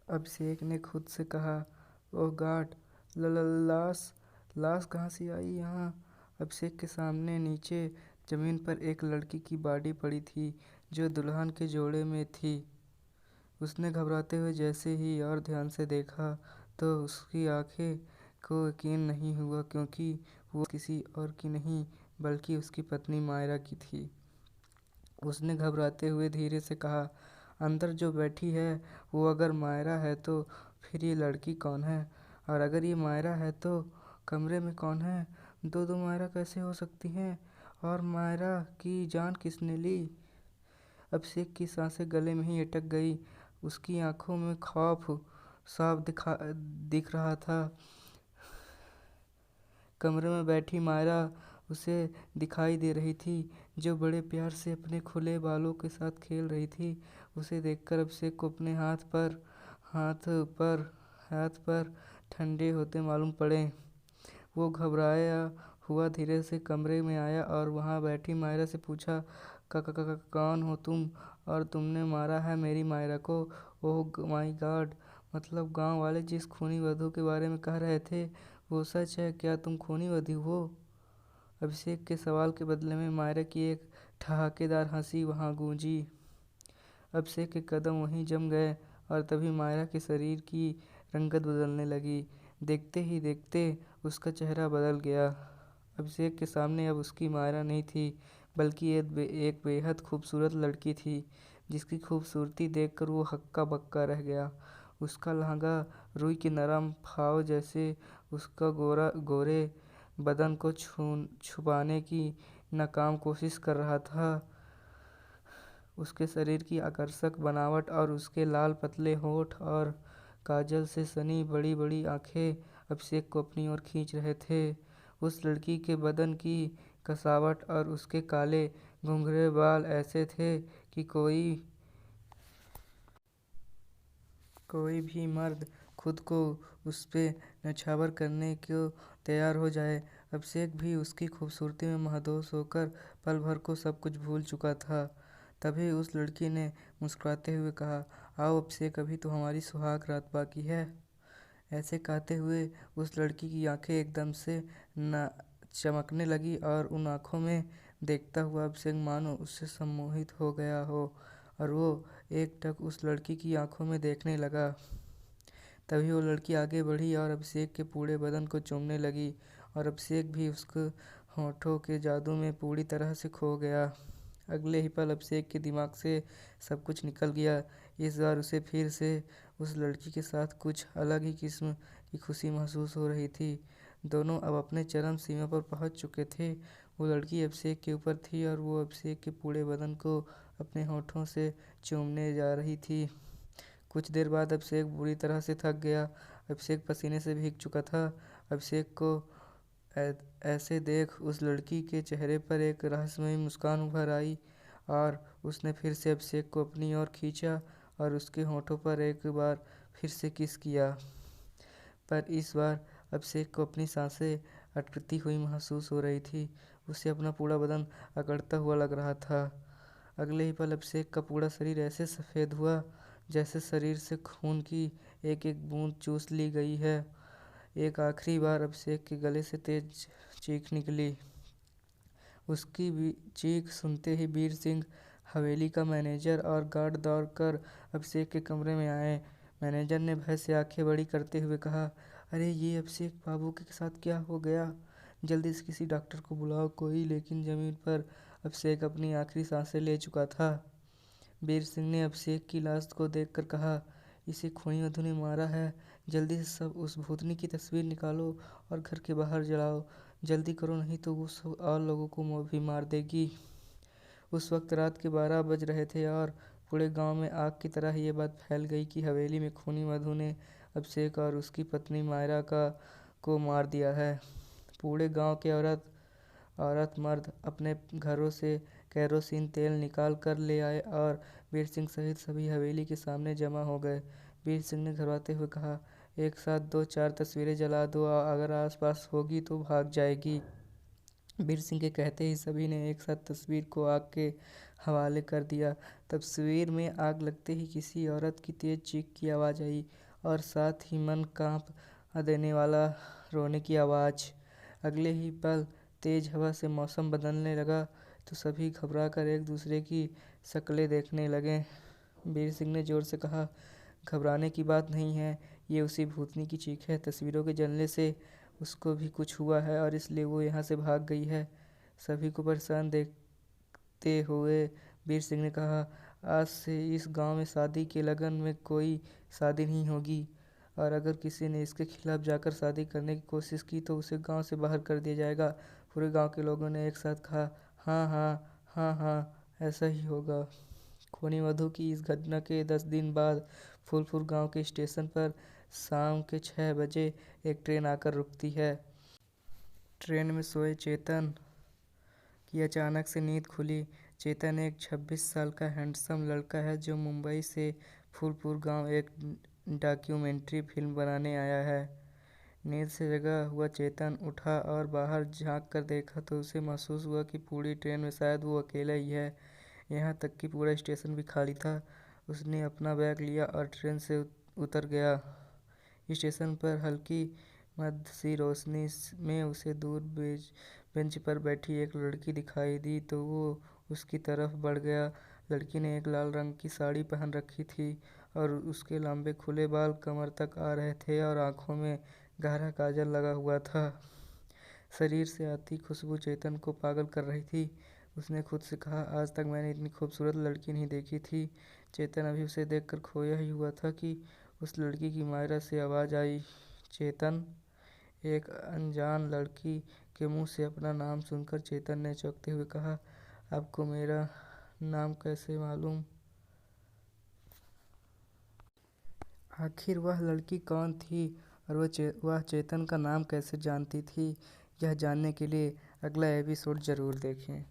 अभिषेक ने खुद से कहा, ओह गॉड, लाश लाश कहाँ से आई यहाँ? अभिषेक के सामने नीचे जमीन पर एक लड़की की बॉडी पड़ी थी जो दुल्हन के जोड़े में थी। उसने घबराते हुए जैसे ही और ध्यान से देखा तो उसकी आंखें को यकीन नहीं हुआ, क्योंकि वो किसी और की नहीं बल्कि उसकी पत्नी मायरा की थी। उसने घबराते हुए धीरे से कहा, अंदर जो बैठी है वो अगर मायरा है तो फिर ये लड़की कौन है? और अगर ये मायरा है तो कमरे में कौन है? दो मायरा कैसे हो सकती हैं? और मायरा की जान किसने ली? अभिषेक की सांसें गले में ही अटक गई। उसकी आंखों में खौफ साफ दिख रहा था। कमरे में बैठी मायरा उसे दिखाई दे रही थी, जो बड़े प्यार से अपने खुले बालों के साथ खेल रही थी। उसे देखकर अभिषेक को अपने हाथ पर ठंडे होते मालूम पड़े। वो घबराया हुआ धीरे से कमरे में आया और वहाँ बैठी मायरा से पूछा, कौन हो तुम? और तुमने मारा है मेरी मायरा को? ओह माय गॉड, मतलब गांव वाले जिस खूनी वधू के बारे में कह रहे थे वो सच है क्या? तुम खूनी वधू हो? अभिषेक के सवाल के बदले में मायरा की एक ठहाकेदार हंसी वहाँ गूंजी। अभिषेक के कदम वहीं जम गए और तभी मायरा के शरीर की रंगत बदलने लगी। देखते ही देखते उसका चेहरा बदल गया। अभिषेक के सामने अब उसकी मायरा नहीं थी, बल्कि एक बेहद खूबसूरत लड़की थी, जिसकी खूबसूरती देखकर वो हक्का बक्का रह गया। उसका लहंगा रुई की नरम फाव जैसे उसका गोरे बदन को छुपाने की नाकाम कोशिश कर रहा था। उसके शरीर की आकर्षक बनावट और उसके लाल पतले होठ और काजल से सनी बड़ी बड़ी आंखें अभिषेक को अपनी ओर खींच रहे थे। उस लड़की के बदन की कसावट और उसके काले घुंघरे बाल ऐसे थे कि कोई भी मर्द खुद को उस पे न्यौछावर करने को तैयार हो जाए। अभिषेक भी उसकी खूबसूरती में महदोस होकर पल भर को सब कुछ भूल चुका था। तभी उस लड़की ने मुस्कुराते हुए कहा, आओ अभिषेक, अभी तो हमारी सुहाग रात बाकी है। ऐसे कहते हुए उस लड़की की आंखें एकदम से न चमकने लगी और उन आंखों में देखता हुआ अभिषेक मानो उससे सम्मोहित हो गया हो और वो एकटक उस लड़की की आंखों में देखने लगा। तभी वो लड़की आगे बढ़ी और अभिषेक के पूरे बदन को चूमने लगी और अभिषेक भी उसके होठों के जादू में पूरी तरह से खो गया। अगले ही पल अभिषेक के दिमाग से सब कुछ निकल गया। इस बार उसे फिर से उस लड़की के साथ कुछ अलग ही किस्म की खुशी महसूस हो रही थी। दोनों अब अपने चरम सीमा पर पहुंच चुके थे। वो लड़की अभिषेक के ऊपर थी और वो अभिषेक के पूरे बदन को अपने होठों से चूमने जा रही थी। कुछ देर बाद अभिषेक बुरी तरह से थक गया। अभिषेक पसीने से भीग चुका था। अभिषेक को ऐसे देख उस लड़की के चेहरे पर एक रहस्यमयी मुस्कान उभर आई और उसने फिर से अभिषेक को अपनी ओर खींचा और उसके होठों पर एक बार फिर से किस किया। पर इस बार अभिषेक को अपनी सांसें अटकती हुई महसूस हो रही थी। उसे अपना पूरा बदन अकड़ता हुआ लग रहा था। अगले ही पल अभिषेक का पूरा शरीर ऐसे सफ़ेद हुआ जैसे शरीर से खून की एक एक बूंद चूस ली गई है। एक आखिरी बार अभिषेक के गले से तेज चीख निकली। उसकी चीख सुनते ही वीर सिंह, हवेली का मैनेजर और गार्ड दौड़कर अभिषेक के कमरे में आए। मैनेजर ने भय से आंखें बड़ी करते हुए कहा, अरे ये अभिषेक बाबू के साथ क्या हो गया? जल्दी से किसी डॉक्टर को बुलाओ कोई। लेकिन जमीन पर अभिषेक अपनी आखिरी सांसें ले चुका था। वीर सिंह ने अभिषेक की लाश को देखकर कहा, इसे खूनी वधू ने मारा है। जल्दी से सब उस भूतनी की तस्वीर निकालो और घर के बाहर जलाओ। जल्दी करो, नहीं तो वो सब और लोगों को भी मार देगी। उस वक्त रात के 12 बज रहे थे और पूरे गांव में आग की तरह ये बात फैल गई कि हवेली में खूनी वधू ने अभिषेक और उसकी पत्नी मायरा को मार दिया है। पूरे गांव के औरत मर्द अपने घरों से केरोसिन तेल निकाल कर ले आए और वीर सिंह सहित सभी हवेली के सामने जमा हो गए। वीर सिंह ने घबराते हुए कहा, एक साथ 2-4 तस्वीरें जला दो, अगर आसपास होगी तो भाग जाएगी। वीर सिंह के कहते ही सभी ने एक साथ तस्वीर को आग के हवाले कर दिया। तस्वीर में आग लगते ही किसी औरत की तेज चीख की आवाज़ आई और साथ ही मन कांप देने वाला रोने की आवाज़। अगले ही पल तेज हवा से मौसम बदलने लगा तो सभी घबराकर एक दूसरे की शक्लें देखने लगे। वीर सिंह ने जोर से कहा, घबराने की बात नहीं है, ये उसी भूतनी की चीख है। तस्वीरों के जलने से उसको भी कुछ हुआ है और इसलिए वो यहाँ से भाग गई है। सभी को परेशान देखते हुए वीर सिंह ने कहा, आज से इस गांव में शादी के लगन में कोई शादी नहीं होगी और अगर किसी ने इसके खिलाफ जाकर शादी करने की कोशिश की तो उसे गांव से बाहर कर दिया जाएगा। पूरे गांव के लोगों ने एक साथ कहा, हाँ हाँ हाँ हाँ, ऐसा ही होगा। खूनी वधू की इस घटना के 10 दिन बाद फूलपुर गांव के स्टेशन पर शाम के 6 बजे एक ट्रेन आकर रुकती है। ट्रेन में सोए चेतन की अचानक से नींद खुली। चेतन एक 26 साल का हैंडसम लड़का है जो मुंबई से फूलपुर गांव एक डॉक्यूमेंट्री फिल्म बनाने आया है। नींद से जगा हुआ चेतन उठा और बाहर झांक कर देखा तो उसे महसूस हुआ कि पूरी ट्रेन में शायद वो अकेला ही है। यहाँ तक कि पूरा स्टेशन भी खाली था। उसने अपना बैग लिया और ट्रेन से उतर गया। स्टेशन पर हल्की मदसी रोशनी में उसे दूर बेंच पर बैठी एक लड़की दिखाई दी तो वो उसकी तरफ बढ़ गया। लड़की ने एक लाल रंग की साड़ी पहन रखी थी और उसके लंबे खुले बाल कमर तक आ रहे थे और आंखों में गहरा काजल लगा हुआ था। शरीर से आती खुशबू चेतन को पागल कर रही थी। उसने खुद से कहा, आज तक मैंने इतनी खूबसूरत लड़की नहीं देखी थी। चेतन अभी उसे देखकर खोया ही हुआ था कि उस लड़की की मायरा से आवाज़ आई, चेतन। एक अनजान लड़की के मुंह से अपना नाम सुनकर चेतन ने चौंकते हुए कहा, आपको मेरा नाम कैसे मालूम? आखिर वह लड़की कौन थी और वह चेतन का नाम कैसे जानती थी? यह जानने के लिए अगला एपिसोड ज़रूर देखें।